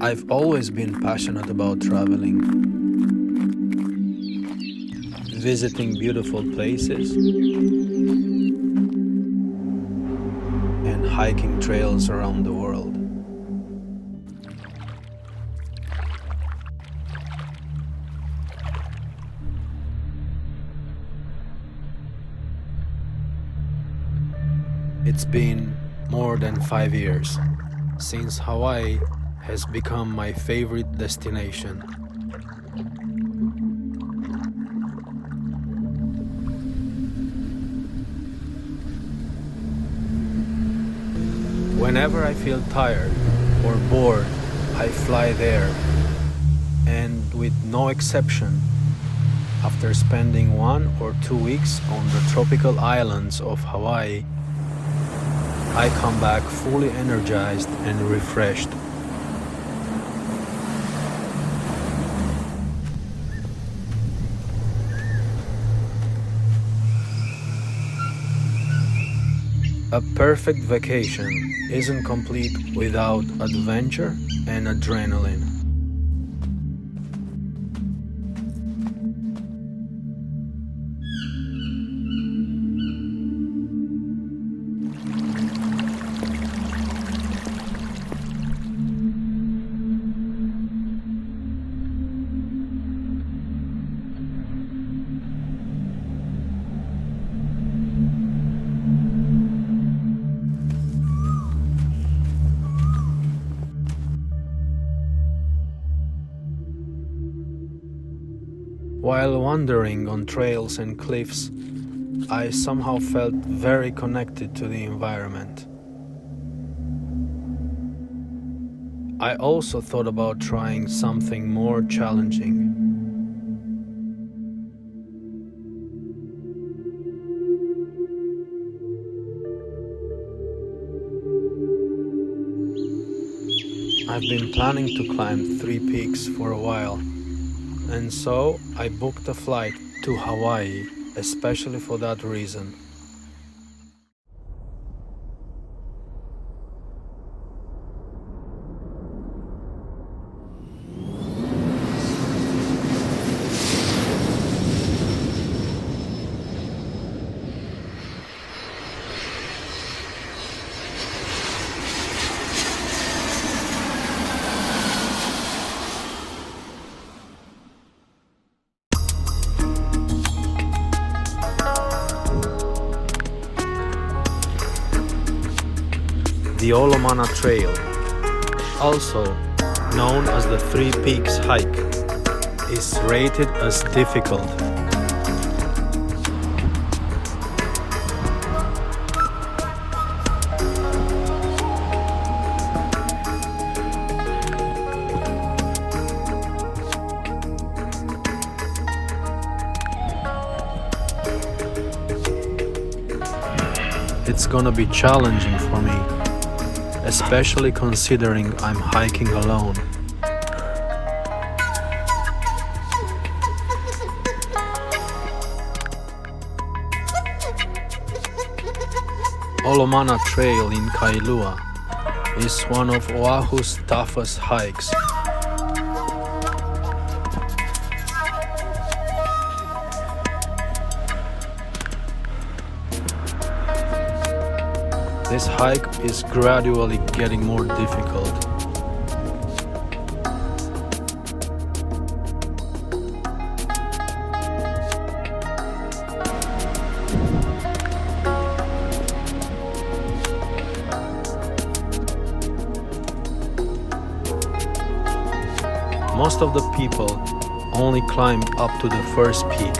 I've always been passionate about traveling, visiting beautiful places, and hiking trails around the world. It's been more than 5 years since Hawaii has become my favorite destination. Whenever I feel tired or bored, I fly there, and with no exception, after spending 1 or 2 weeks on the tropical islands of Hawaii, I come back fully energized and refreshed. A perfect vacation isn't complete without adventure and adrenaline. While wandering on trails and cliffs, I somehow felt very connected to the environment. I also thought about trying something more challenging. I've been planning to climb 3 peaks for a while, and so I booked a flight to Hawaii especially for that reason. The Olomana Trail, also known as the 3 Peaks Hike, is rated as difficult. It's gonna be challenging for me, especially considering I'm hiking alone. Olomana Trail in Kailua is one of Oahu's toughest hikes. This hike is gradually getting more difficult. Most of the people only climb up to the first peak.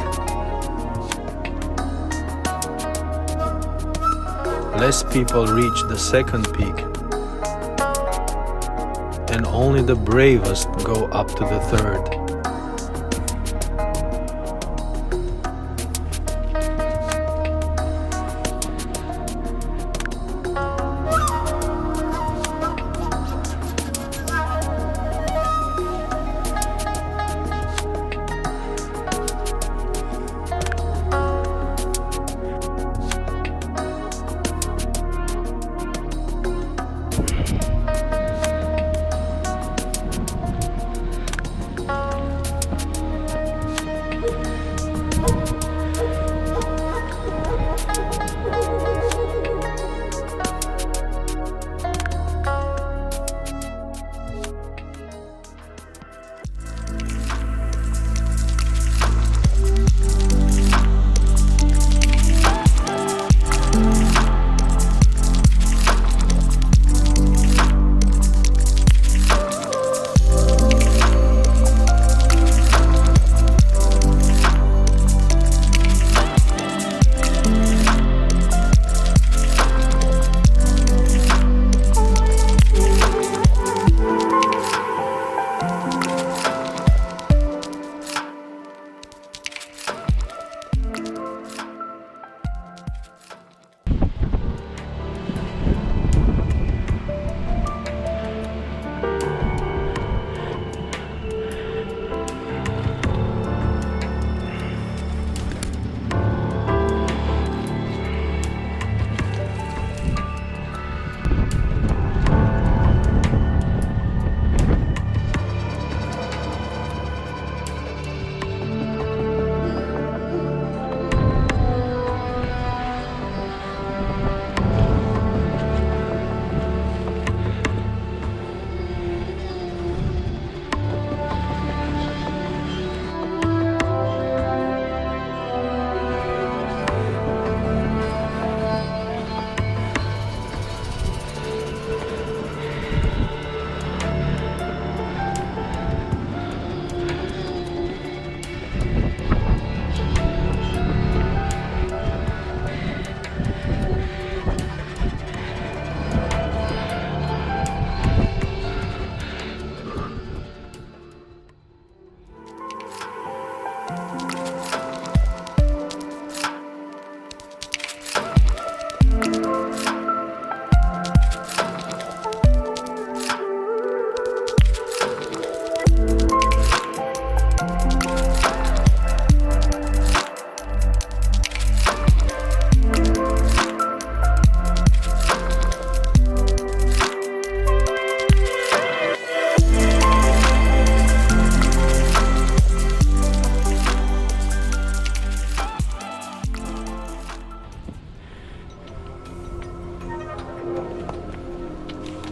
Less people reach the second peak, and only the bravest go up to the third.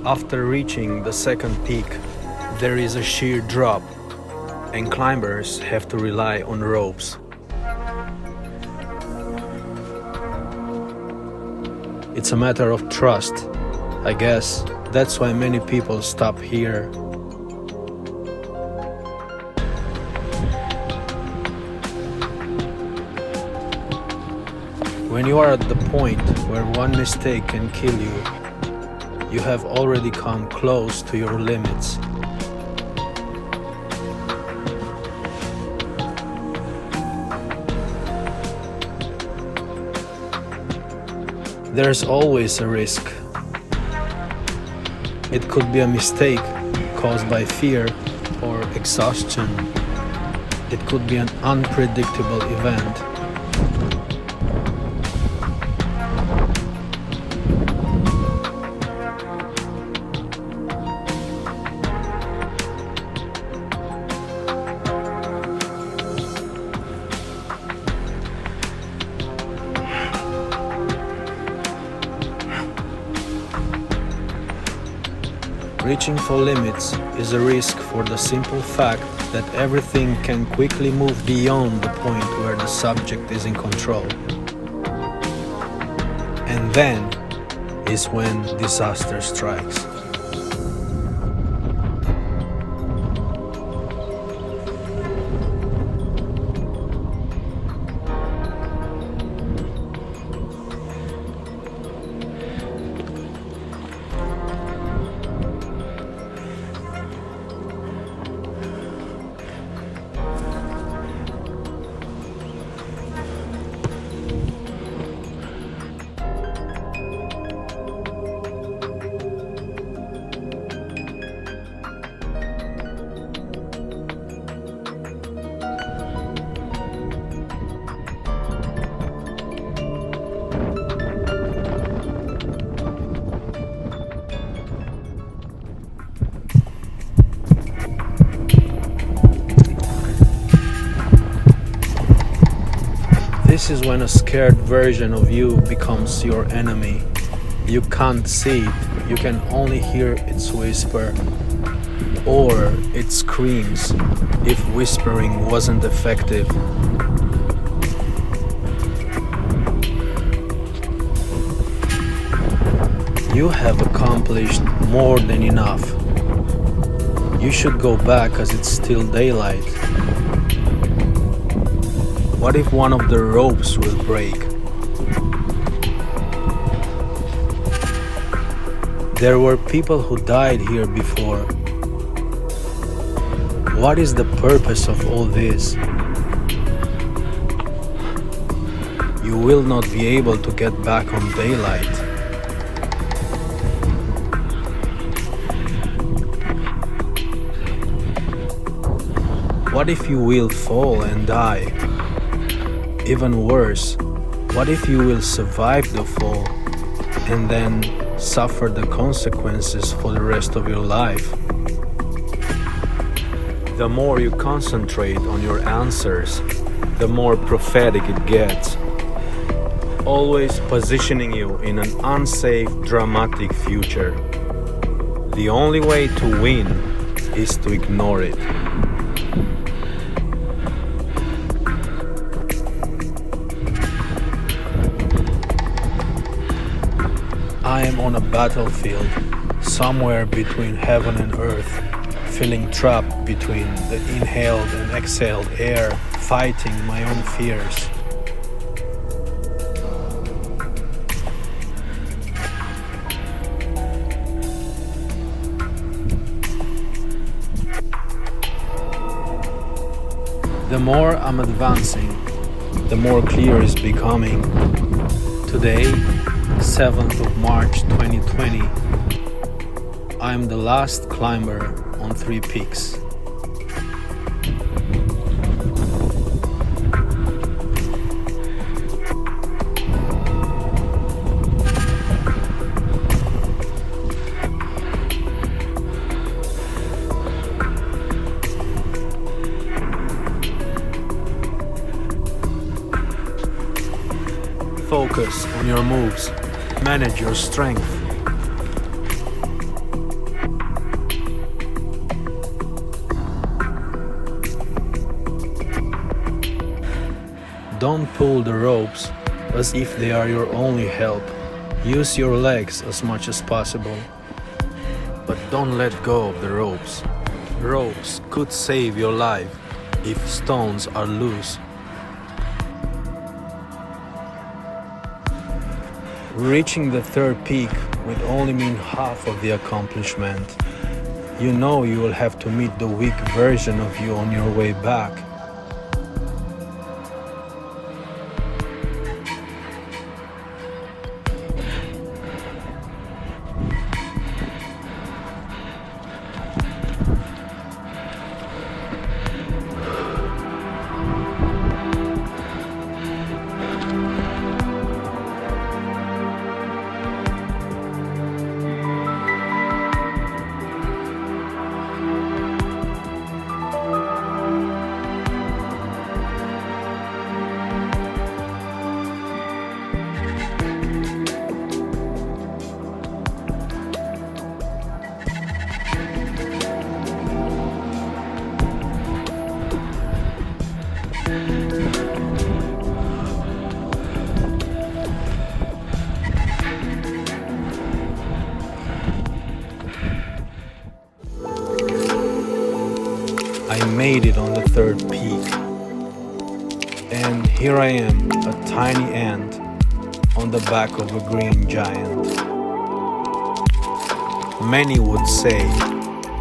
After reaching the second peak, there is a sheer drop, and climbers have to rely on ropes. It's a matter of trust. I guess that's why many people stop here. When you are at the point where one mistake can kill you, you have already come close to your limits. There's always a risk. It could be a mistake caused by fear or exhaustion. It could be an unpredictable event. Reaching for limits is a risk for the simple fact that everything can quickly move beyond the point where the subject is in control. And then is when disaster strikes. This is when a scared version of you becomes your enemy. You can't see it, you can only hear its whisper or its screams, if whispering wasn't effective. You have accomplished more than enough. You should go back as it's still daylight. What if one of the ropes will break? There were people who died here before. What is the purpose of all this? You will not be able to get back on daylight. What if you will fall and die? Even worse, what if you will survive the fall and then suffer the consequences for the rest of your life? The more you concentrate on your answers, the more prophetic it gets, always positioning you in an unsafe, dramatic future. The only way to win is to ignore it. I am on a battlefield, somewhere between heaven and earth, feeling trapped between the inhaled and exhaled air, fighting my own fears. The more I'm advancing, the more clear it's becoming. Today, 7th of March 2020, I'm the last climber on 3 peaks. Focus on your moves. Manage your strength. Don't pull the ropes as if they are your only help. Use your legs as much as possible. But don't let go of the ropes. Ropes could save your life if stones are loose. Reaching the 3rd peak would only mean half of the accomplishment. You know you will have to meet the weak version of you on your way back. I made it on the 3rd peak, and here I am, a tiny ant on the back of a green giant. Many would say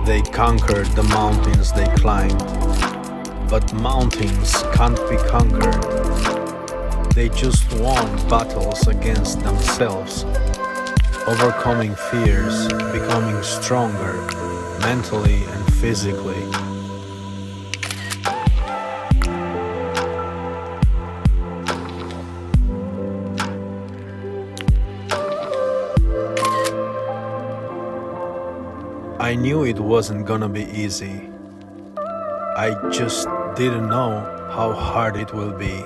they conquered the mountains they climbed, but mountains can't be conquered. They just won battles against themselves, overcoming fears, becoming stronger mentally and physically. I knew it wasn't gonna be easy. I just didn't know how hard it will be.